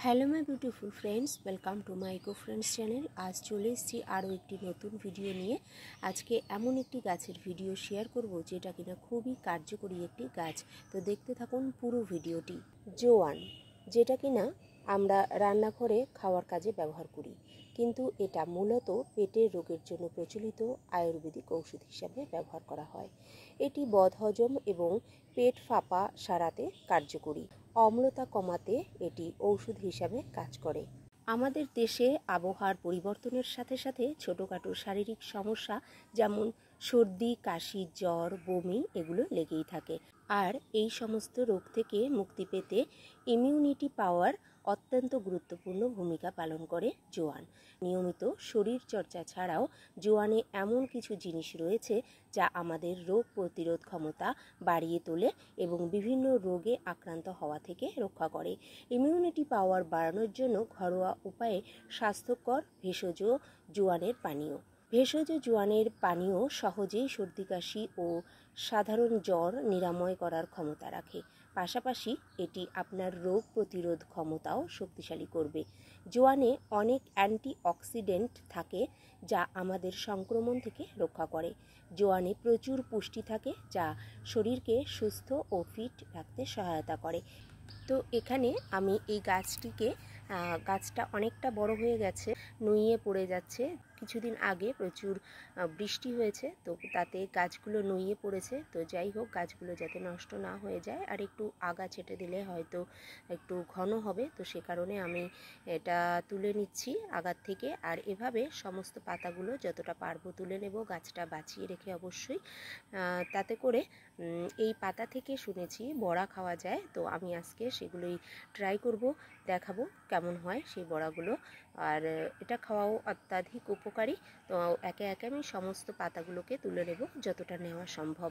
Hello my beautiful friends, welcome to my eco friends channel. আজ চলে এসেছি আরও একটি নতুন ভিডিও নিয়ে। আজকে এমন একটি গাছের ভিডিও শেয়ার করব যেটা কিনা খুবই কার্যকরী একটি গাছ। তো দেখতে থাকুন পুরো ভিডিওটি। জোয়ান, যেটা কিনা আমরা রান্নাঘরে খাওয়ার কাজে ব্যবহার করি, কিন্তু এটা মূলত পেটের রোগের জন্য প্রচলিত আয়ুর্বেদিক ঔষধ হিসাবে ব্যবহার করা হয়। এটি বদহজম এবং পেট ফাঁপা সারাতে কার্যকরী। অম্লতা কমাতে এটি ঔষধ হিসাবে কাজ করে। আমাদের দেশে আবহাওয়ার পরিবর্তনের সাথে সাথে ছোটোখাটো শারীরিক সমস্যা যেমন সর্দি, কাশি, জ্বর, বমি এগুলো লেগেই থাকে। আর এই সমস্ত রোগ থেকে মুক্তি পেতে ইমিউনিটি পাওয়ার অত্যন্ত গুরুত্বপূর্ণ ভূমিকা পালন করে জোয়ান। নিয়মিত শরীর চর্চা ছাড়াও জোয়ানে এমন কিছু জিনিস রয়েছে যা আমাদের রোগ প্রতিরোধ ক্ষমতা বাড়িয়ে তোলে এবং বিভিন্ন রোগে আক্রান্ত হওয়া থেকে রক্ষা করে। ইমিউনিটি পাওয়ার বাড়ানোর জন্য ঘরোয়া উপায়ে স্বাস্থ্যকর ভেষজ জোয়ানের পানীয়। ভেষজ জোয়ানের পানীয় সহজেই সর্দি, কাশি ও সাধারণ জ্বর নিরাময় করার ক্ষমতা রাখে। পাশাপাশি এটি আপনার রোগ প্রতিরোধ ক্ষমতাও শক্তিশালী করবে। জোয়ানে অনেক অ্যান্টিঅক্সিডেন্ট থাকে যা আমাদের সংক্রমণ থেকে রক্ষা করে। জোয়ানে প্রচুর পুষ্টি থাকে যা শরীরকে সুস্থ ও ফিট রাখতে সহায়তা করে। তো এখানে আমি এই গাছটা অনেকটা বড় হয়ে গেছে, নুইয়ে পড়ে যাচ্ছে। কিছুদিন আগে প্রচুর বৃষ্টি হয়েছে, তো তাতে গাছগুলো নুইয়ে পড়েছে। তো যাই হোক, গাছগুলো যাতে নষ্ট না হয়ে যায়, আর একটু আগা ছেটে দিলে হয়তো একটু ঘন হবে, তো সে কারণে আমি এটা তুলে নিচ্ছি আগার থেকে। আর এভাবে সমস্ত পাতাগুলো যতটা পারবো তুলে নেব, গাছটা বাঁচিয়ে রেখে অবশ্যই। তাতে করে এই পাতা থেকে শুনেছি বড়া খাওয়া যায়, তো আমি আজকে সেগুলোই ট্রাই করব, দেখাবো কেমন হয় সেই বড়াগুলো। আর এটা খাওয়াও অত্যাধিক উপকারী। তো একে একে আমি সমস্ত পাতাগুলোকে তুলে নেব যতটা নেওয়া সম্ভব।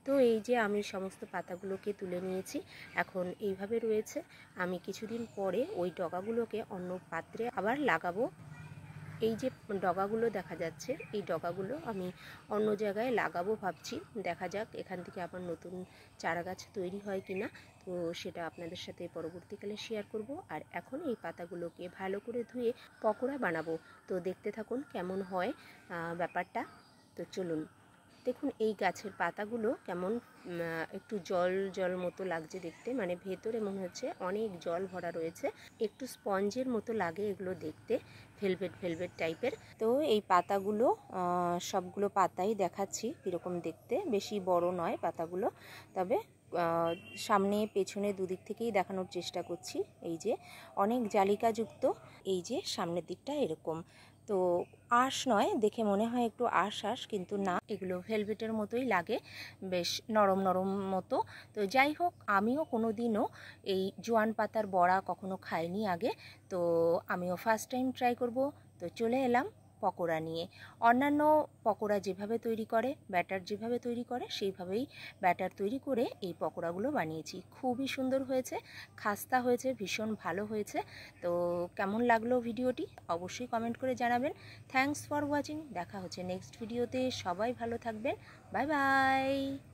তো এই যে আমি সমস্ত পাতাগুলোকে তুলে নিয়েছি, এখন এইভাবে রয়েছে। আমি কিছুদিন পরে ওই ডগাগুলোকে অন্য পাত্রে আবার লাগাবো। এই যে ডগাগুলো দেখা যাচ্ছে, এই ডগাগুলো আমি অন্য জায়গায় লাগাবো ভাবছি। দেখা যাক এখান থেকে আবার নতুন চারা গাছ তৈরি হয় কিনা, তো সেটা আপনাদের সাথে পরবর্তীকালে শেয়ার করব। আর এখন এই পাতাগুলোকে ভালো করে ধুয়ে পকোড়া বানাবো। তো দেখতে থাকুন কেমন হয় ব্যাপারটা। তো চলুন দেখুন, এই গাছের পাতাগুলো কেমন একটু জল জল মতো লাগছে দেখতে, মানে ভেতরে মনে হচ্ছে অনেক জল ভরা রয়েছে। একটু স্পঞ্জের মতো লাগে এগুলো দেখতে, ভেলভেট ভেলভেট টাইপের। তো এই পাতাগুলো সবগুলো পাতাই দেখাচ্ছি কীরকম দেখতে। বেশি বড় নয় পাতাগুলো, তবে সামনে পেছনে দুদিক থেকেই দেখানোর চেষ্টা করছি। এই যে অনেক জালিকাযুক্ত, এই যে সামনের দিকটা এরকম। তো আঁশ নয়, দেখে মনে হয় একটু আঁশ, কিন্তু না, এগুলো ভেলভেটের মতোই লাগে, বেশ নরম নরম মতো। তো যাই হোক, আমিও কোনো দিনও এই জোয়ান পাতার বড়া কখনো খাইনি আগে, তো আমিও ফার্স্ট টাইম ট্রাই করব। তো চলে এলাম পকোড়া নিয়ে। অন্যান্য পকোড়া যেভাবে তৈরি করে, ব্যাটার যেভাবে তৈরি করে, সেইভাবেই ব্যাটার তৈরি করে এই পকোড়াগুলো বানিয়েছি। খুবই সুন্দর হয়েছে, খাস্তা হয়েছে, ভীষণ ভালো হয়েছে। তো কেমন লাগলো ভিডিওটি অবশ্যই কমেন্ট করে জানাবেন। Thanks for watching. দেখা হচ্ছে নেক্সট ভিডিওতে। সবাই ভালো থাকবেন। Bye bye.